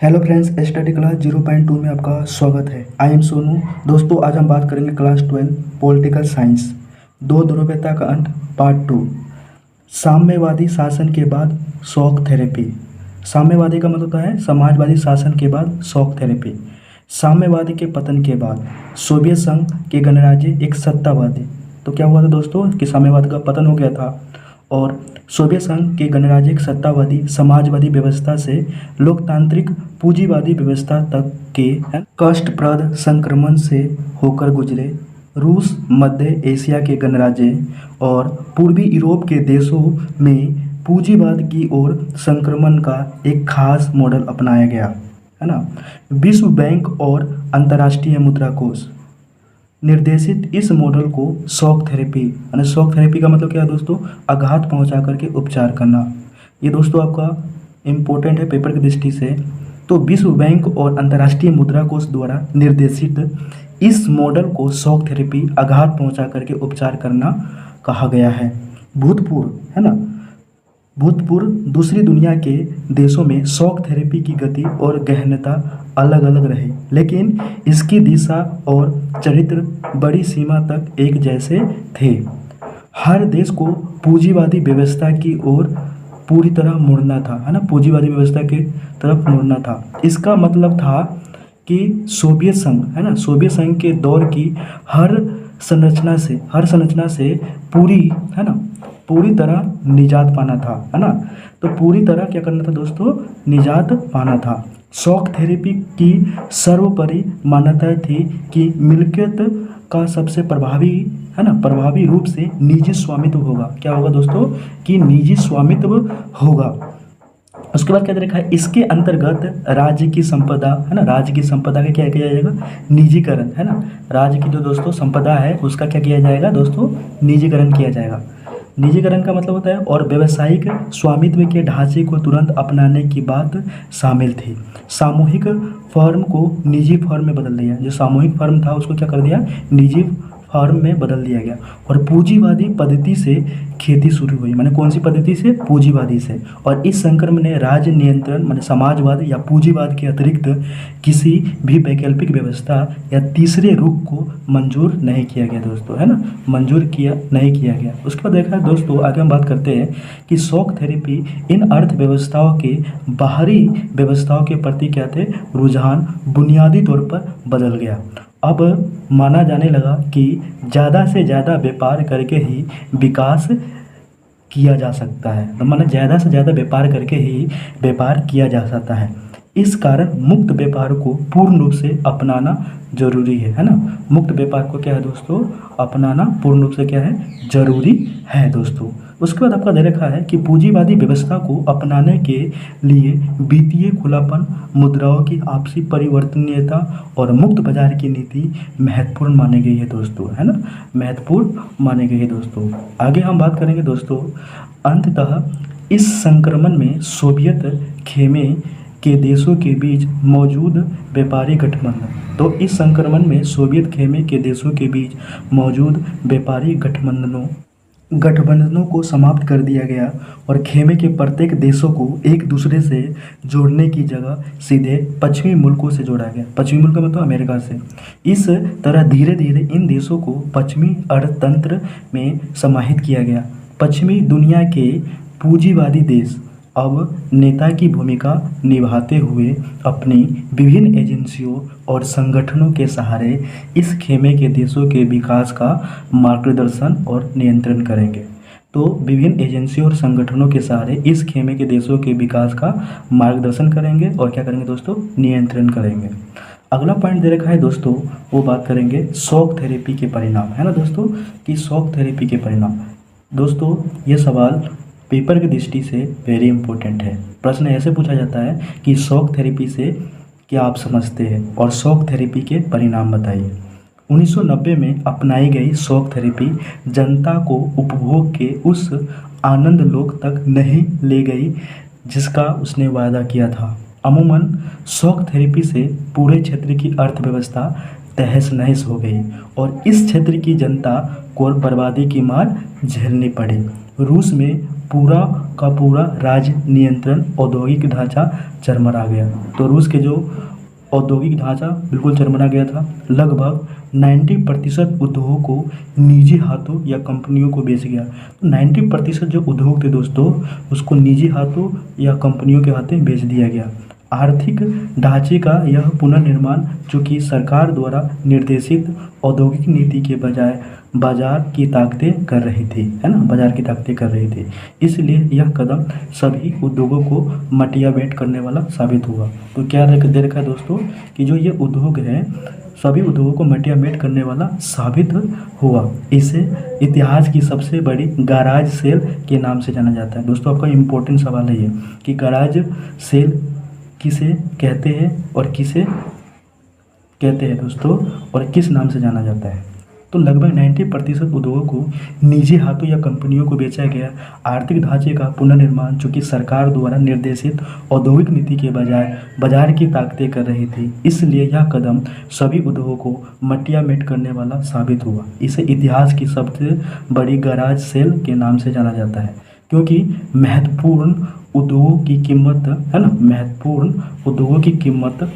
Hello friends, study class 0.2 में आपका स्वागत है। I am Sonu. दोस्तों, आज हम बात करेंगे क्लास 12 पॉलिटिकल साइंस, दो ध्रुवीयता का अंत, पार्ट 2। साम्यवादी शासन के बाद शॉक थेरेपी। साम्यवादी का मतलब होता है समाजवादी शासन के बाद शॉक थेरेपी। साम्यवादी के पतन के बाद सोवियत संघ के गणराज्य एक सत्तावादी, तो क्या हुआ था दोस्तों कि साम्यवाद का पतन हो गया था और सोवियत संघ के गणराज्य एक सत्तावादी समाजवादी व्यवस्था से लोकतांत्रिक पूंजीवादी व्यवस्था तक के कष्टप्रद संक्रमण से होकर गुजरे। रूस, मध्य एशिया के गणराज्य और पूर्वी यूरोप के देशों में पूंजीवाद की ओर संक्रमण का एक खास मॉडल अपनाया गया, है ना। विश्व बैंक और अंतर्राष्ट्रीय मुद्रा कोष निर्देशित इस मॉडल को शॉक थेरेपी, यानी शॉक थेरेपी का मतलब क्या है दोस्तों, आघात पहुंचा करके उपचार करना। ये दोस्तों आपका इम्पोर्टेंट है पेपर की दृष्टि से। तो विश्व बैंक और अंतर्राष्ट्रीय मुद्रा कोष द्वारा निर्देशित इस मॉडल को शॉक थेरेपी, आघात पहुंचा करके उपचार करना कहा गया है। भूतपूर्व, है ना, भूतपूर्व दूसरी दुनिया के देशों में शॉक थेरेपी की गति और गहनता अलग अलग रही, लेकिन इसकी दिशा और चरित्र बड़ी सीमा तक एक जैसे थे। हर देश को पूंजीवादी व्यवस्था की ओर पूरी तरह मुड़ना था, है ना, पूंजीवादी व्यवस्था की तरफ मुड़ना था। इसका मतलब था कि सोवियत संघ, है ना, सोवियत संघ के दौर की हर संरचना से पूरी, है ना, पूरी तरह निजात पाना था, है ना। तो पूरी तरह क्या करना था दोस्तों, निजात पाना था। शॉक थेरेपी की सर्वोपरि मान्यता थी कि मिल्कियत का सबसे प्रभावी, है ना, प्रभावी रूप से निजी स्वामित्व होगा। क्या होगा दोस्तों कि निजी स्वामित्व होगा। उसके बाद क्या दे रखा है, इसके अंतर्गत राज्य की संपदा, है ना, राज्य की संपदा का क्या किया जाएगा, निजीकरण, है ना। राज्य की जो दोस्तों संपदा है उसका क्या किया जाएगा दोस्तों, निजीकरण किया जाएगा। निजीकरण का मतलब होता है और व्यावसायिक स्वामित्व के ढांचे को तुरंत अपनाने की बात शामिल थी। सामूहिक फर्म को निजी फर्म में बदल दिया, जो सामूहिक फर्म था उसको क्या कर दिया, निजी फर्म में बदल दिया गया। और पूंजीवादी पद्धति से खेती शुरू हुई, माने कौन सी पद्धति से, पूंजीवादी से। और इस संक्रमण ने राज्य नियंत्रण माने समाजवाद या पूंजीवाद के अतिरिक्त किसी भी वैकल्पिक व्यवस्था या तीसरे रुख को मंजूर नहीं किया गया दोस्तों, है ना, मंजूर नहीं किया गया। उसके बाद देखा दोस्तों, आगे हम बात करते हैं कि शॉक थेरेपी इन अर्थव्यवस्थाओं के बाहरी व्यवस्थाओं के प्रति क्या थे, रुझान बुनियादी तौर पर बदल गया। अब माना जाने लगा कि ज़्यादा से ज़्यादा व्यापार करके ही विकास किया जा सकता है, तो माना ज़्यादा से ज़्यादा व्यापार करके ही व्यापार किया जा सकता है। इस कारण मुक्त व्यापार को पूर्ण रूप से अपनाना जरूरी है ना। मुक्त व्यापार को क्या है दोस्तों, अपनाना पूर्ण रूप से क्या है, जरूरी है दोस्तों। उसके बाद आपका दे रखा है कि पूंजीवादी व्यवस्था को अपनाने के लिए वित्तीय खुलापन, मुद्राओं की आपसी परिवर्तनीयता और मुक्त बाजार की नीति महत्वपूर्ण मानी गई है दोस्तों, है ना, महत्वपूर्ण मानी गई है दोस्तों। आगे हम बात करेंगे दोस्तों, अंततः इस संक्रमण में सोवियत खेमे के देशों के बीच मौजूद व्यापारी गठबंधन, तो इस संक्रमण में सोवियत खेमे के देशों के बीच मौजूद व्यापारी गठबंधनों को समाप्त कर दिया गया और खेमे के प्रत्येक देशों को एक दूसरे से जोड़ने की जगह सीधे पश्चिमी मुल्कों से जोड़ा गया। पश्चिमी मुल्क मतलब अमेरिका से। इस तरह धीरे धीरे इन देशों को पश्चिमी अर्थतंत्र में समाहित किया गया। पश्चिमी दुनिया के पूंजीवादी देश अब नेता की भूमिका निभाते हुए अपनी विभिन्न एजेंसियों और संगठनों के सहारे इस खेमे के देशों के विकास का मार्गदर्शन और नियंत्रण करेंगे। तो विभिन्न एजेंसियों और संगठनों के सहारे इस खेमे के देशों के विकास का मार्गदर्शन करेंगे और क्या करेंगे दोस्तों, नियंत्रण करेंगे। अगला पॉइंट दे रखा है दोस्तों, वो बात करेंगे शॉक थेरेपी के परिणाम, है ना दोस्तों, कि शॉक थेरेपी के परिणाम। दोस्तों ये सवाल पेपर की दृष्टि से वेरी इंपॉर्टेंट है। प्रश्न ऐसे पूछा जाता है कि शॉक थेरेपी से क्या आप समझते हैं और शॉक थेरेपी के परिणाम बताइए। 1990 में अपनाई गई शॉक थेरेपी जनता को उपभोग के उस आनंद लोक तक नहीं ले गई जिसका उसने वादा किया था। अमूमन शॉक थेरेपी से पूरे क्षेत्र की अर्थव्यवस्था तहस नहस हो गई और इस क्षेत्र की जनता को बर्बादी की मार झेलनी पड़ी। रूस में पूरा का पूरा राज्य नियंत्रण औद्योगिक ढांचा चरमरा गया। तो रूस के जो औद्योगिक ढांचा बिल्कुल चरमरा गया था। लगभग 90% उद्योगों को निजी हाथों या कंपनियों को बेच गया। तो 90% जो उद्योग थे दोस्तों, उसको निजी हाथों या कंपनियों के हाथों बेच दिया गया। आर्थिक ढांचे का यह पुनर्निर्माण, जो कि सरकार द्वारा निर्देशित औद्योगिक नीति के बजाय बाजार की ताकतें कर रही थी, है ना, बाजार की ताकतें कर रही थी। इसलिए यह कदम सभी उद्योगों को मोटिवेट करने वाला साबित हुआ। तो क्या दे रखा है दोस्तों कि जो ये उद्योग है सभी उद्योगों को मोटिवेट करने वाला साबित हुआ। इसे इतिहास की सबसे बड़ी गैराज सेल के नाम से जाना जाता है। दोस्तों आपका इम्पोर्टेंट सवाल है ये कि गैराज सेल किसे कहते हैं और किसे कहते हैं दोस्तों, और किस नाम से जाना जाता है। तो लगभग 90% उद्योगों को निजी हाथों या कंपनियों को बेचा गया। आर्थिक ढांचे का पुनर्निर्माण, जो कि सरकार द्वारा निर्देशित औद्योगिक नीति के बजाय बाजार की ताकतें कर रही थी, इसलिए यह कदम सभी उद्योगों को मोटिवेट करने वाला साबित हुआ। इसे इतिहास की सबसे बड़ी गैराज सेल के नाम से जाना जाता है, क्योंकि महत्वपूर्ण उद्योगों की कीमत, है ना, महत्वपूर्ण उद्योगों की कीमत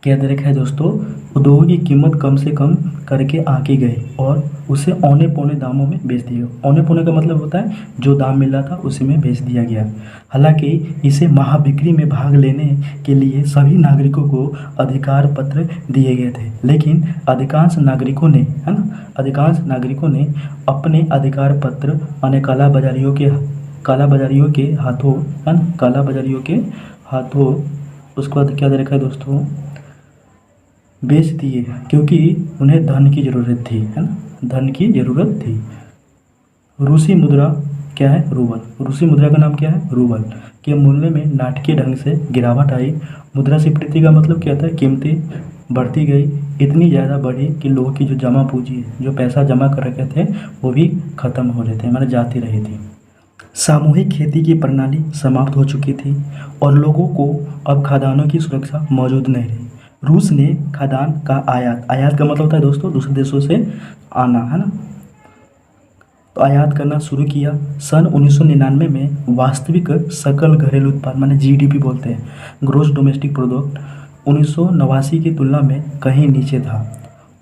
क्या दे रखा है दोस्तों, उद्योगों की कीमत कम से कम करके आके गए और उसे औने पौने दामों में बेच दिया। औने पौने का मतलब होता है जो दाम मिल रहा था उसी में बेच दिया गया। हालांकि इसे महाबिक्री में भाग लेने के लिए सभी नागरिकों को अधिकार पत्र दिए गए थे, लेकिन अधिकांश नागरिकों ने, है ना, अधिकांश नागरिकों ने अपने अधिकार पत्र माने कालाबाजारियों के हाथों, है ना, कालाबाजारियों के हाथों उसके बाद क्या दे रखा है दोस्तों, बेच दिए, क्योंकि उन्हें धन की ज़रूरत थी, है ना, धन की ज़रूरत थी। रूसी मुद्रा क्या है, रूबल। रूसी मुद्रा का नाम क्या है, रूबल के मूल्य में नाटकीय ढंग से गिरावट आई। मुद्रास्फीति का मतलब क्या था, कीमतें बढ़ती गई, इतनी ज़्यादा बढ़ी कि लोगों की जो जमा पूंजी है, जो पैसा जमा कर रखे थे, वो भी ख़त्म हो रहे थे, माने जाती रही थी। सामूहिक खेती की प्रणाली समाप्त हो चुकी थी और लोगों को अब खाद्यान्नों की सुरक्षा मौजूद नहीं रही। रूस ने खाद्यान्न का आयात का मतलब होता है दोस्तों दूसरे देशों से आना, है ना, तो आयात करना शुरू किया। सन 1999 में वास्तविक सकल घरेलू उत्पाद माने जीडीपी बोलते हैं, ग्रोस डोमेस्टिक प्रोडक्ट, 1989 की तुलना में कहीं नीचे था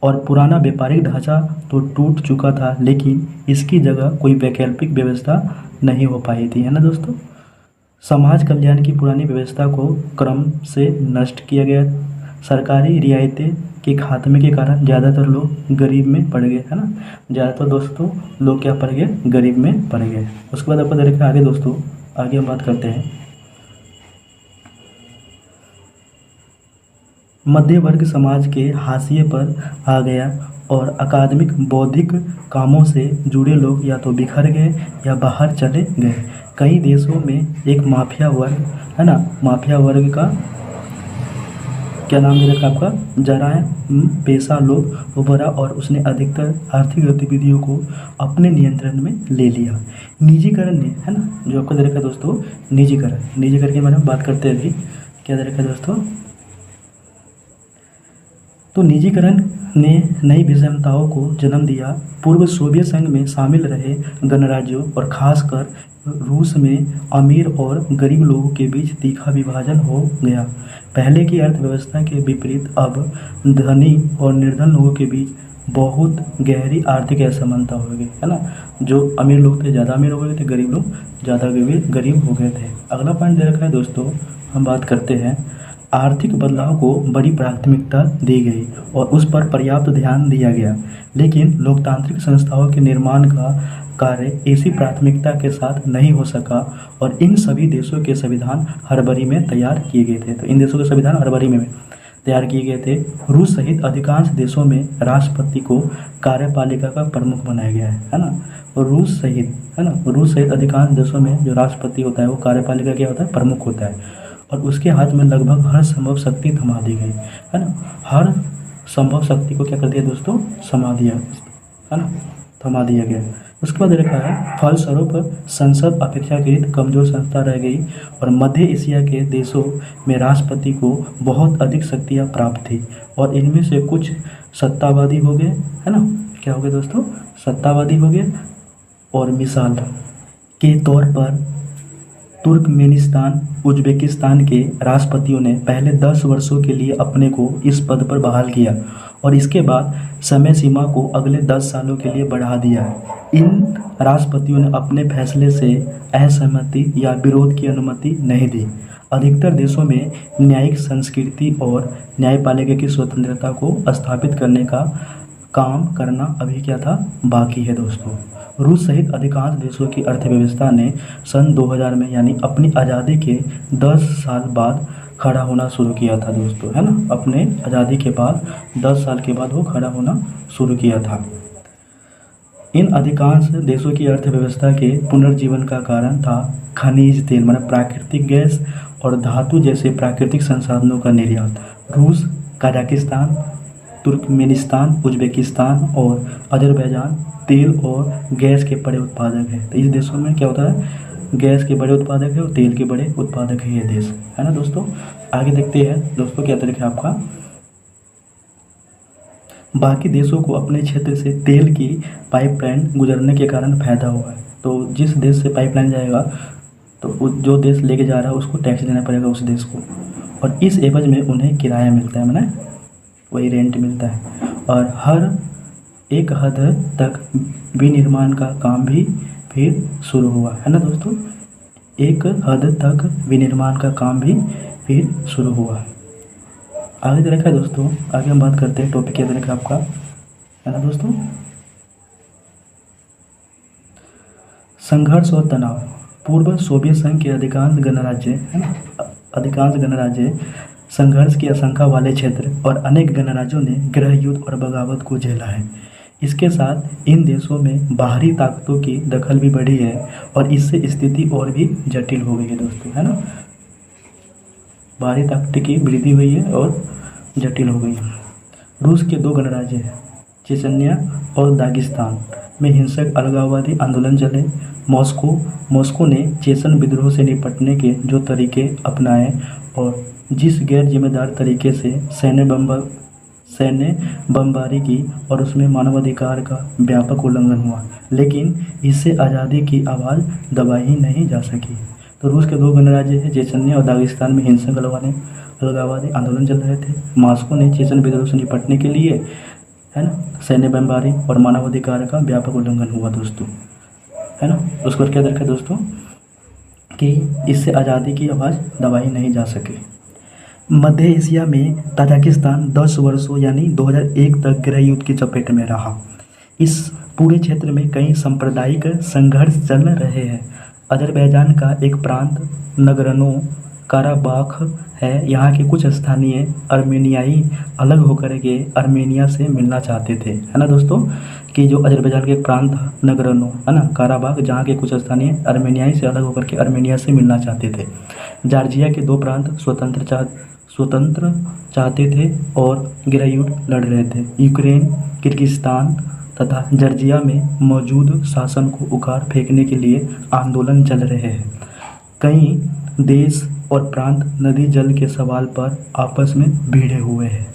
और पुराना व्यापारिक ढांचा तो टूट चुका था, लेकिन इसकी जगह कोई वैकल्पिक व्यवस्था नहीं हो पाई थी, है ना दोस्तों। समाज कल्याण की पुरानी व्यवस्था को क्रम से नष्ट किया गया। सरकारी रियायतें के खात्मे के कारण ज़्यादातर लोग गरीब में पड़ गए, है ना, ज़्यादातर दोस्तों लोग क्या पड़ गए, गरीब में पड़ गए। उसके बाद आपको देखिए आगे दोस्तों, आगे हम बात करते हैं। मध्य वर्ग समाज के हाशिए पर आ गया और अकादमिक बौद्धिक कामों से जुड़े लोग या तो बिखर गए या बाहर चले गए। कई देशों में एक माफिया वर्ग, है ना, माफिया वर्ग का क्या नाम दे रखा आपका, जराइम पेशा लोग उभरा और उसने अधिकतर आर्थिक गतिविधियों को अपने नियंत्रण में ले लिया। निजीकरण ने, है ना, जो आपको दे रखा है दोस्तों, निजीकरण के बारे में बात करते हैं अभी। क्या दे रखा है दोस्तों, तो निजीकरण ने नई विषमताओं को जन्म दिया। पूर्व सोवियत संघ में शामिल रहे गणराज्यों और खासकर रूस में अमीर और गरीब लोगों के बीच तीखा विभाजन हो गया। पहले की अर्थव्यवस्था के विपरीत अब धनी और निर्धन लोगों के बीच बहुत गहरी आर्थिक असमानता हो गई, है ना। जो अमीर लोग थे ज़्यादा अमीर हो गए थे, गरीब लोग ज़्यादा गरीब हो गए थे। अगला पॉइंट दे रखा है दोस्तों, हम बात करते हैं आर्थिक बदलाव को बड़ी प्राथमिकता दी गई और उस पर पर्याप्त ध्यान दिया गया, लेकिन लोकतांत्रिक संस्थाओं के निर्माण का कार्य इसी प्राथमिकता के साथ नहीं हो सका और इन सभी देशों के संविधान हड़बड़ी में तैयार किए गए थे। तो इन देशों के संविधान हड़बड़ी में तैयार किए गए थे। रूस सहित अधिकांश देशों में राष्ट्रपति को कार्यपालिका का प्रमुख बनाया गया है ना। और रूस सहित, है ना, रूस सहित अधिकांश देशों में जो राष्ट्रपति होता है वो कार्यपालिका क्या होता है, प्रमुख होता है और उसके हाथ में लगभग हर संभव शक्ति थमा दी गई, है ना। हर संभव शक्ति को क्या कर दिया दोस्तों, थमा दिया, है ना, थमा दिया गया। उसके बाद लिखा है फलस्वरूप संसद अपेक्षाकृत कमजोर संस्था रह गई और मध्य एशिया के देशों में राष्ट्रपति को बहुत अधिक शक्तियाँ प्राप्त थी और इनमें से कुछ सत्तावादी हो गए, है ना, क्या हो गए दोस्तों, सत्तावादी हो गए और मिसाल के तौर पर तुर्कमेनिस्तान उज़्बेकिस्तान के राष्ट्रपतियों ने पहले 10 वर्षों के लिए अपने को इस पद पर बहाल किया और इसके बाद समय सीमा को अगले 10 सालों के लिए बढ़ा दिया। इन राष्ट्रपतियों ने अपने फैसले से असहमति या विरोध की अनुमति नहीं दी। अधिकतर देशों में न्यायिक संस्कृति और न्यायपालिका की स्वतंत्रता को स्थापित करने का काम करना अभी क्या था, बाकी है दोस्तों। रूस सहित अधिकांश देशों की अर्थव्यवस्था ने सन 2000 में यानी अपनी आज़ादी के 10 साल बाद खड़ा होना शुरू किया था दोस्तों, है ना। अपने आज़ादी के बाद 10 साल के बाद वो खड़ा होना शुरू किया था। इन अधिकांश देशों की अर्थव्यवस्था के पुनर्जीवन का कारण था खनिज तेल मतलब प्राकृतिक गैस और धातु जैसे प्राकृतिक संसाधनों का निर्यात। रूस, कजाकिस्तान, तुर्कमेनिस्तान, उज़्बेकिस्तान और अज़रबैजान तेल और गैस के बड़े उत्पादक हैं। तो इस देशों में क्या होता है, गैस के बड़े उत्पादक है और तेल के बड़े उत्पादक है ये देश, है ना दोस्तों। आगे देखते हैं दोस्तों क्या तरीका है आपका। बाकी देशों को अपने क्षेत्र से तेल की पाइपलाइन गुजरने के कारण फायदा हुआ है। तो जिस देश से पाइपलाइन जाएगा तो जो देश लेके जा रहा है उसको टैक्स देना पड़ेगा उस देश को, और इस एवज में उन्हें किराया मिलता है, माने वही रेंट मिलता है। और हर एक हद तक विनिर्माण का काम भी फिर शुरू हुआ, है ना दोस्तों। एक हद तक विनिर्माण का काम भी फिर शुरू हुआ। आगे देखा है दोस्तों, आगे हम बात करते हैं टॉपिक क्या देखा आपका, है ना दोस्तों। संघर्ष और तनाव। पूर्व सोवियत संघ के अधिकांश गणराज्य, है ना, अधिकांश गणराज्य संघर्ष की आशंका वाले क्षेत्र और अनेक गणराज्यों ने गृह युद्ध और बगावत को झेला है। इसके साथ इन देशों में बाहरी ताकतों की दखल भी बढ़ी है और इससे स्थिति और भी जटिल हो गई है दोस्तों, है ना। बाहरी ताकत की वृद्धि हुई है और जटिल हो गई है। रूस के 2 गणराज्य चेचन्या और दागिस्तान में हिंसक अलगाववादी आंदोलन चले। मॉस्को ने चेचन विद्रोह से निपटने के जो तरीके अपनाए और जिस गैर जिम्मेदार तरीके से सैन्य बमबारी की और उसमें मानवाधिकार का व्यापक उल्लंघन हुआ, लेकिन इससे आज़ादी की आवाज़ दबाई ही नहीं जा सकी। तो रूस के 2 गणराज्य हैं चेचन्या और दागिस्तान में हिंसक अलगाववादी आंदोलन चल रहे थे। मॉस्को ने चेचन विद्रोह से निपटने के लिए, है ना, सैन्य बमबारी और मानवाधिकार का व्यापक उल्लंघन हुआ दोस्तों, है ना। उसको क्या देखा दोस्तों कि इससे आज़ादी की आवाज़ दबाई नहीं जा सके। मध्य एशिया में ताजिकिस्तान 10 वर्षों यानी 2001 तक गृह युद्ध की चपेट में रहा। इस पूरे क्षेत्र में कई सांप्रदायिक संघर्ष चल रहे हैं। अजरबैजान का एक प्रांत नगरनो काराबाख है। यहाँ के कुछ स्थानीय अर्मेनियाई अलग होकर के अर्मेनिया से मिलना चाहते थे, है ना दोस्तों, कि जो अजरबैजान के प्रांत नगरनो, है ना, काराबाख, जहाँ के कुछ स्थानीय अर्मेनियाई से अलग होकर के अर्मेनिया से मिलना चाहते थे। जॉर्जिया के 2 प्रांत स्वतंत्र चाहते थे और गृह युद्ध लड़ रहे थे। यूक्रेन, किर्गिस्तान तथा जॉर्जिया में मौजूद शासन को उखाड़ फेंकने के लिए आंदोलन चल रहे हैं। कई देश और प्रांत नदी जल के सवाल पर आपस में भिड़े हुए हैं।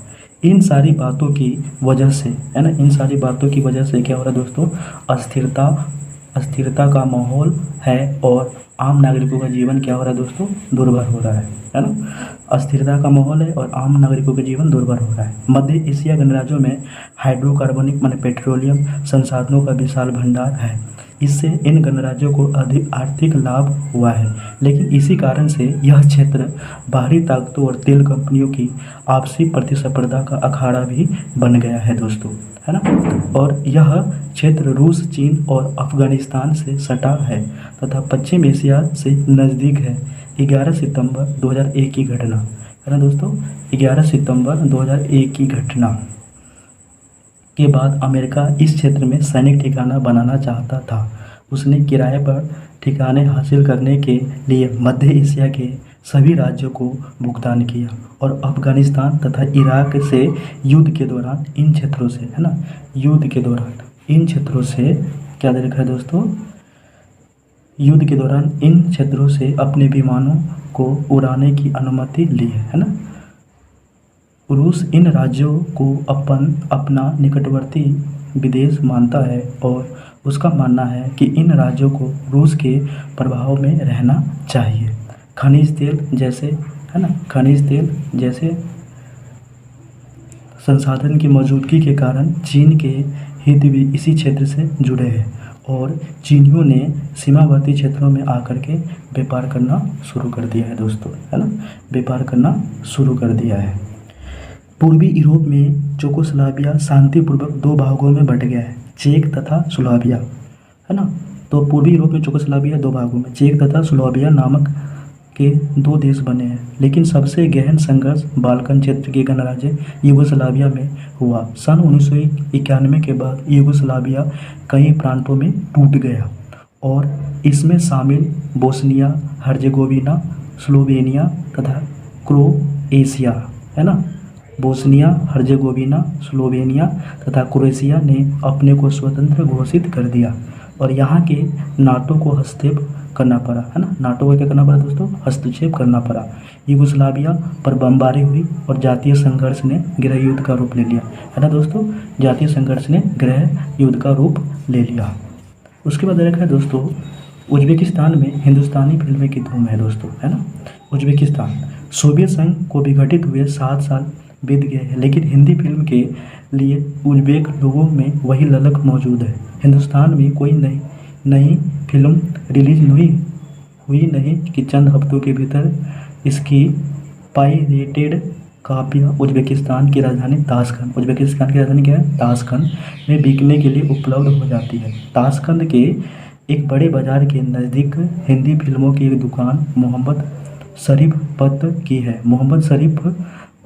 इन सारी बातों की वजह से, है ना, इन सारी बातों की वजह से क्या हो रहा है दोस्तों, अस्थिरता का माहौल है और आम नागरिकों का जीवन क्या हो रहा है दोस्तों, दुर्भर हो रहा है ना। अस्थिरता का माहौल है और आम नागरिकों का जीवन दुर्भर हो रहा है। मध्य एशिया गणराज्यों में हाइड्रोकार्बनिक माने पेट्रोलियम संसाधनों का विशाल भंडार है। इससे इन गणराज्यों को अधिक आर्थिक लाभ हुआ है, लेकिन इसी कारण से यह क्षेत्र बाहरी ताकतों और तेल कंपनियों की आपसी प्रतिस्पर्धा का अखाड़ा भी बन गया है दोस्तों, है ना। और यह क्षेत्र रूस, चीन और अफगानिस्तान से सटा है तथा पश्चिम एशिया से नज़दीक है। 11 सितंबर 2001 की घटना, है ना दोस्तों, 11 सितंबर 2001 की घटना के बाद अमेरिका इस क्षेत्र में सैनिक ठिकाना बनाना चाहता था। उसने किराए पर ठिकाने हासिल करने के लिए मध्य एशिया के सभी राज्यों को भुगतान किया और अफगानिस्तान तथा इराक से युद्ध के दौरान इन क्षेत्रों से, है ना, युद्ध के दौरान इन क्षेत्रों से क्या दे रखा है दोस्तों, युद्ध के दौरान इन क्षेत्रों से अपने विमानों को उड़ाने की अनुमति ली है ना। रूस इन राज्यों को अपना निकटवर्ती विदेश मानता है और उसका मानना है कि इन राज्यों को रूस के प्रभाव में रहना चाहिए। खनिज तेल जैसे, है ना, खनिज तेल जैसे संसाधन की मौजूदगी के कारण चीन के हित भी इसी क्षेत्र से जुड़े हैं और चीनियों ने सीमावर्ती क्षेत्रों में आकर के व्यापार करना शुरू कर दिया है दोस्तों, है ना, व्यापार करना शुरू कर दिया है। पूर्वी यूरोप में चेकोस्लोवाकिया शांतिपूर्वक दो भागों में बट गया है, चेक तथा स्लोवाकिया, है ना। तो पूर्वी यूरोप में चेकोस्लोवाकिया दो भागों में, चेक तथा स्लोवाकिया नामक के दो देश बने हैं। लेकिन सबसे गहन संघर्ष बाल्कन क्षेत्र के गणराज्य यूगोस्लाविया में हुआ। सन 1991 के बाद यूगोस्लाविया कई प्रांतों में टूट गया और इसमें शामिल बोस्निया हर्जेगोविना, स्लोवेनिया तथा क्रोएशिया, है ना। बोस्निया हर्जेगोविना, स्लोवेनिया तथा क्रोएशिया ने अपने को स्वतंत्र घोषित कर दिया और यहाँ के नाटो को हस्तक्षेप करना पड़ा, है ना। नाटो को क्या करना पड़ा दोस्तों? हस्तक्षेप करना पड़ा। यूगोस्लाविया पर बमबारी हुई और जातीय संघर्ष ने गृह युद्ध का रूप ले लिया, है ना दोस्तों। जातीय संघर्ष ने गृह युद्ध का रूप ले लिया। उसके बाद देखा है दोस्तों, उज्बेकिस्तान में हिंदुस्तानी फिल्में की धूम है दोस्तों, है ना। उज्बेकिस्तान सोवियत संघ को विघटित हुए 7 साल बीत गए हैं, लेकिन हिंदी फिल्म के लिए उज्बेक लोगों में वही ललक मौजूद है। हिंदुस्तान में कोई नई फिल्म रिलीज हुई नहीं कि चंद हफ्तों के भीतर इसकी पायरेटेड कापियाँ उज्बेकिस्तान की राजधानी ताशकंद, उज्बेकिस्तान की राजधानी क्या है? ताशकंद में बिकने के लिए उपलब्ध हो जाती है। ताशकंद के एक बड़े बाजार के नज़दीक हिंदी फिल्मों की एक दुकान मोहम्मद शरीफ पत की है। मोहम्मद शरीफ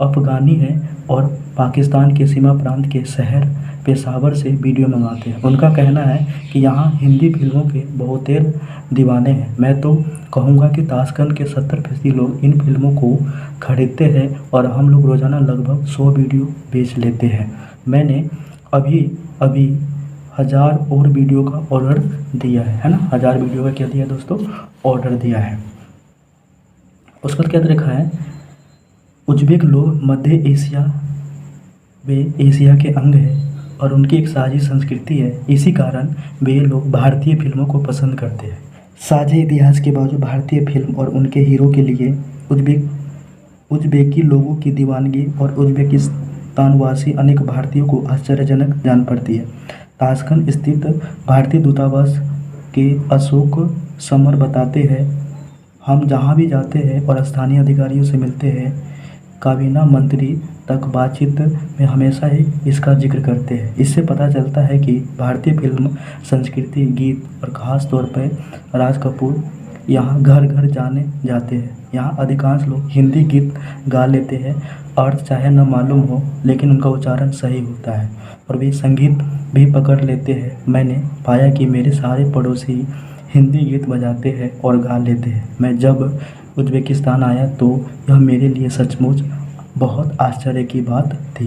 अफगानी है और पाकिस्तान के सीमा प्रांत के शहर पेशावर से वीडियो मंगाते हैं। उनका कहना है कि यहाँ हिंदी फिल्मों के बहुतेरे दीवाने हैं। मैं तो कहूँगा कि ताशकंद के 70% लोग इन फिल्मों को खरीदते हैं और हम लोग रोज़ाना लगभग 100 वीडियो बेच लेते हैं। मैंने अभी 1000 और वीडियो का ऑर्डर दिया है ना। 1000 वीडियो का क्या दिया दोस्तों? ऑर्डर दिया है। उसके बाद क्या लिखा है? उज्बेक लोग मध्य एशिया वे एशिया के अंग है और उनकी एक साझी संस्कृति है। इसी कारण वे लोग भारतीय फिल्मों को पसंद करते हैं। साझे इतिहास के बावजूद भारतीय फिल्म और उनके हीरो के लिए उज्बेकी लोगों की दीवानगी और उज्बेकिस्तानवासी अनेक भारतीयों को आश्चर्यजनक जान पड़ती है। ताशकंद स्थित भारतीय दूतावास के अशोक समर बताते हैं, हम जहाँ भी जाते हैं और स्थानीय अधिकारियों से मिलते हैं, काबीना मंत्री तक बातचीत में हमेशा ही इसका जिक्र करते हैं। इससे पता चलता है कि भारतीय फिल्म संस्कृति, गीत और ख़ास तौर पर राज कपूर यहाँ घर घर जाने जाते हैं। यहाँ अधिकांश लोग हिंदी गीत गा लेते हैं, अर्थ चाहे न मालूम हो लेकिन उनका उच्चारण सही होता है और वे संगीत भी पकड़ लेते हैं। मैंने पाया कि मेरे सारे पड़ोसी हिंदी गीत बजाते हैं और गा लेते हैं। मैं जब उज्बेकिस्तान आया तो यह मेरे लिए सचमुच बहुत आश्चर्य की बात थी।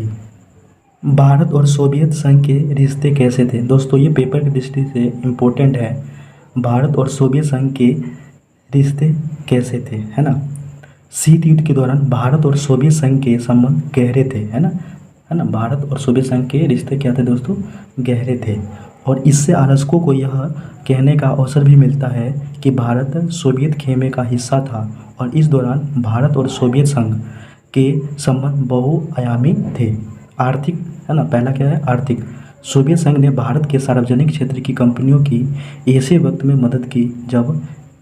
भारत और सोवियत संघ के रिश्ते कैसे थे दोस्तों? ये पेपर की दृष्टि से इम्पोर्टेंट है। भारत और सोवियत संघ के रिश्ते कैसे थे, है ना। शीत युद्ध के दौरान भारत और सोवियत संघ के संबंध गहरे थे, है ना। भारत और सोवियत संघ के रिश्ते क्या थे दोस्तों? गहरे थे और इससे आलोचकों को यह कहने का अवसर भी मिलता है कि भारत सोवियत खेमे का हिस्सा था और इस दौरान भारत और सोवियत संघ के संबंध बहुआयामी थे। आर्थिक, है ना, पहला क्या है? आर्थिक। सोवियत संघ ने भारत के सार्वजनिक क्षेत्र की कंपनियों की ऐसे वक्त में मदद की जब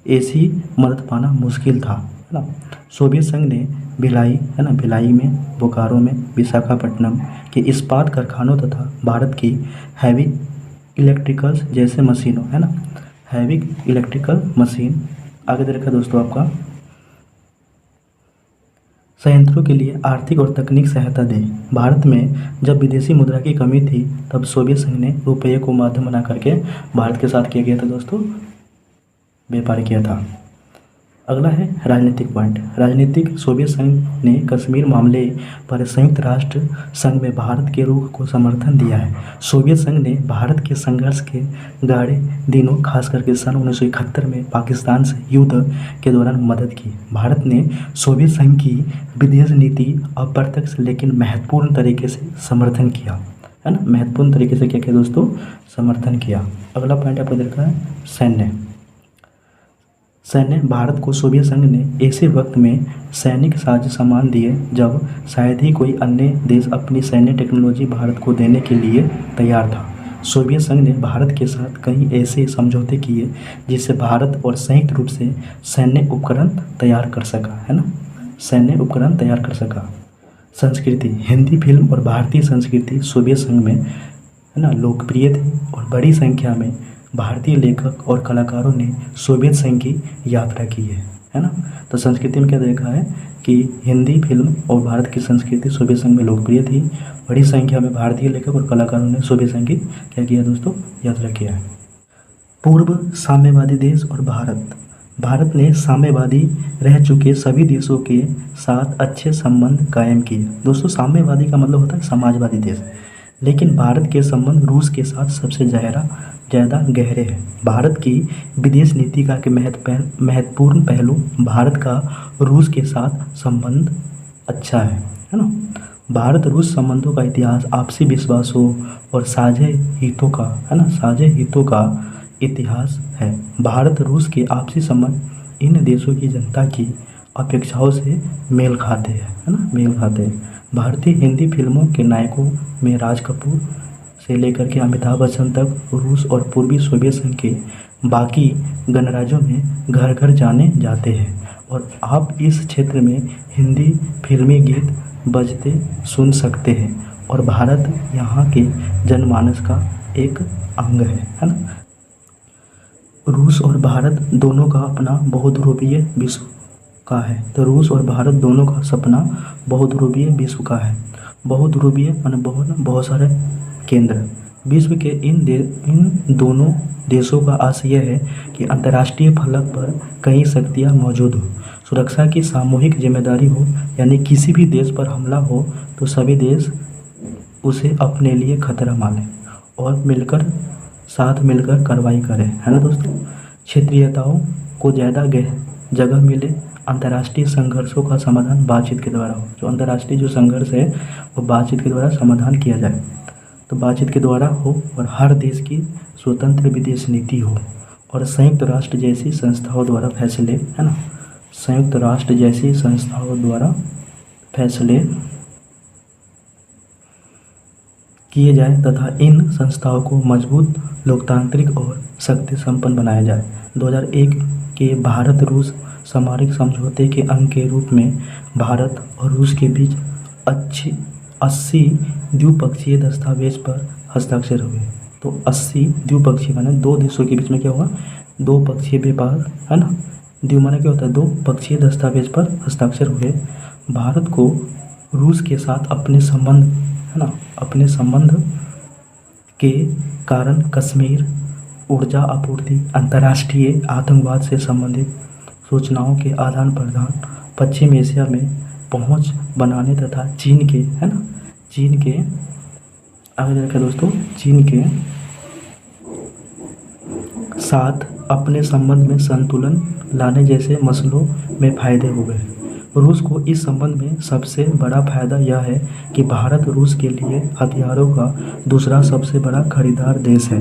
ऐसी मदद पाना मुश्किल था, है ना। सोवियत संघ ने भिलाई, है ना, भिलाई में, बोकारो में, विशाखापट्टनम के इस्पात कारखानों तथा भारत की हैवी इलेक्ट्रिकल्स जैसे मशीनों, है ना, हैवी इलेक्ट्रिकल मशीन आगे दे रखा दोस्तों आपका संयंत्रों के लिए आर्थिक और तकनीक सहायता दें। भारत में जब विदेशी मुद्रा की कमी थी तब सोवियत संघ ने रुपये को माध्यम बना करके भारत के साथ किया गया था दोस्तों, व्यापार किया था। अगला है राजनीतिक पॉइंट। राजनीतिक, सोवियत संघ ने कश्मीर मामले पर संयुक्त राष्ट्र संघ में भारत के रुख को समर्थन दिया है। सोवियत संघ ने भारत के संघर्ष के गाढ़े दिनों, खास करके सन 1971 में पाकिस्तान से युद्ध के दौरान मदद की। भारत ने सोवियत संघ की विदेश नीति अप्रत्यक्ष लेकिन महत्वपूर्ण तरीके से समर्थन किया। है ना, महत्वपूर्ण तरीके से क्या किया दोस्तों, समर्थन किया। अगला पॉइंट आपको देखा है सैन्य। भारत को सोवियत संघ ने ऐसे वक्त में सैनिक साज सामान दिए जब शायद ही कोई अन्य देश अपनी सैन्य टेक्नोलॉजी भारत को देने के लिए तैयार था। सोवियत संघ ने भारत के साथ कई ऐसे समझौते किए जिससे भारत और संयुक्त रूप से सैन्य उपकरण तैयार कर सका, है ना, सैन्य उपकरण तैयार कर सका। संस्कृति, हिंदी फिल्म और भारतीय संस्कृति सोवियत संघ में, है ना, लोकप्रिय थी और बड़ी संख्या में भारतीय लेखक और कलाकारों ने सोवियत संघ की यात्रा की है ना। तो संस्कृति में क्या देखा है कि हिंदी फिल्म और भारत की संस्कृति सोवियत संघ में लोकप्रिय थी, बड़ी संख्या में भारतीय लेखक और कलाकारों ने सोवियत संघ की क्या किया दोस्तों, यात्रा किया है। पूर्व साम्यवादी देश और भारत। भारत ने साम्यवादी रह चुके सभी देशों के साथ अच्छे संबंध कायम किए। दोस्तों महत्ववादी का मतलब होता है समाजवादी देश, लेकिन भारत के संबंध रूस के साथ सबसे ज़्यादा गहरे हैं। भारत की विदेश नीति का के महत्वपूर्ण पहलू, भारत का रूस के साथ संबंध अच्छा है ना। भारत रूस संबंधों का इतिहास आपसी विश्वासों और साझे हितों का, है ना, साझे हितों का इतिहास है। भारत रूस के आपसी संबंध इन देशों की जनता की अपेक्षाओं से मेल खाते हैं, है ना, मेल खाते हैं। भारतीय हिंदी फिल्मों के नायकों में राज कपूर से लेकर के अमिताभ बच्चन तक रूस और पूर्वी सोवियत संघ के बाकी गणराज्यों में घर घर जाने जाते हैं और आप इस क्षेत्र में हिंदी फिल्मी गीत बजते सुन सकते हैं और भारत यहाँ के जनमानस का एक अंग है ना। रूस और भारत दोनों का अपना बहुध्रुवीय विश्व का है। तो रूस और भारत दोनों का सपना बहुध्रुवीय विश्व का है। बहुध्रुवीय माने बहुत सारे केंद्र। विश्व के इन दोनों देशों का आशय है कि अंतर्राष्ट्रीय फलक पर कई शक्तियां मौजूद हो, सुरक्षा की सामूहिक जिम्मेदारी हो, यानी किसी भी देश पर हमला हो तो सभी देश उसे अपने लिए खतरा माने और साथ मिलकर कार्रवाई करें, है ना दोस्तों। क्षेत्रीयताओं को ज़्यादा जगह मिले, अंतर्राष्ट्रीय संघर्षों का समाधान बातचीत के द्वारा हो। जो अंतर्राष्ट्रीय जो संघर्ष है वो बातचीत के द्वारा समाधान किया जाए, तो बातचीत के द्वारा हो और हर देश की स्वतंत्र विदेश नीति हो और संयुक्त राष्ट्र जैसी संस्थाओं द्वारा फैसले, है ना, संयुक्त राष्ट्र जैसी संस्थाओं द्वारा फैसले किए जाए तथा इन संस्थाओं को मजबूत, लोकतांत्रिक और शक्ति संपन्न बनाया जाए। 2001 के भारत रूस सामरिक समझौते के अंग के रूप में भारत और रूस के बीच 80 द्विपक्षीय दस्तावेज पर हस्ताक्षर हुए। तो 80 द्विपक्षीय माने दो देशों के बीच में क्या हुआ, दो पक्षीय व्यापार, है ना। द्वि माने क्या होता है, दो पक्षीय दस्तावेज पर हस्ताक्षर हुए। भारत को रूस के साथ अपने संबंध, है ना, अपने संबंध के कारण कश्मीर, ऊर्जा आपूर्ति, अंतर्राष्ट्रीय आतंकवाद से संबंधित सूचनाओं के आदान प्रदान, पश्चिम एशिया में पहुंच बनाने तथा चीन के, है ना, चीन के आगे देखा दोस्तों, चीन के साथ अपने संबंध में संतुलन लाने जैसे मसलों में फायदे हो गए। रूस को इस संबंध में सबसे बड़ा फायदा यह है कि भारत रूस के लिए हथियारों का दूसरा सबसे बड़ा खरीदार देश है।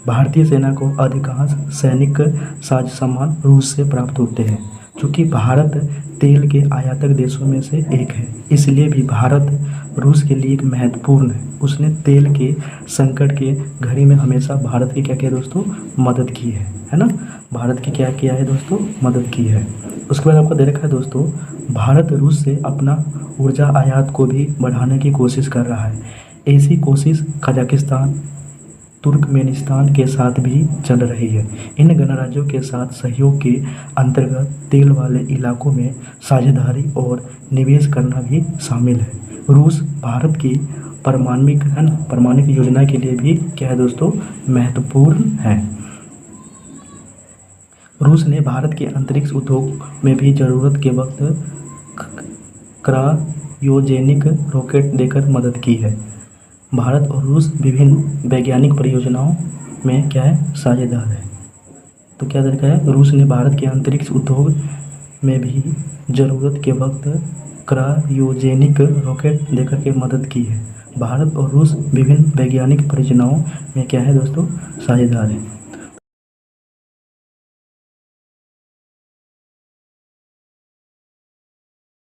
भारतीय सेना को अधिकांश सैनिक साज सामान रूस से प्राप्त होते हैं। चूँकि भारत तेल के आयातक देशों में से एक है, इसलिए भी भारत रूस के लिए एक महत्वपूर्ण है। उसने तेल के संकट के घड़ी में हमेशा भारत की क्या किया दोस्तों, मदद की है ना। भारत की क्या किया है दोस्तों, मदद की है। उसके बाद आपको दे रखा है दोस्तों, भारत रूस से अपना ऊर्जा आयात को भी बढ़ाने की कोशिश कर रहा है। ऐसी कोशिश कजाकिस्तान, तुर्कमेनिस्तान के साथ भी चल रही है। इन गणराज्यों के साथ सहयोग के अंतर्गत तेल वाले इलाकों में साझेदारी और निवेश करना भी शामिल है। रूस भारत की परमाणु योजना के लिए भी क्या है दोस्तों, महत्वपूर्ण है। रूस ने भारत के अंतरिक्ष उद्योग में भी जरूरत के वक्त क्रायोजेनिक रॉकेट देकर मदद की है। भारत और रूस विभिन्न वैज्ञानिक परियोजनाओं में क्या है, साझेदार है। तो क्या देखा है, रूस ने भारत के अंतरिक्ष उद्योग में भी ज़रूरत के वक्त क्रायोजेनिक रॉकेट देकर के मदद की है। भारत और रूस विभिन्न वैज्ञानिक परियोजनाओं में क्या है दोस्तों, साझेदार है।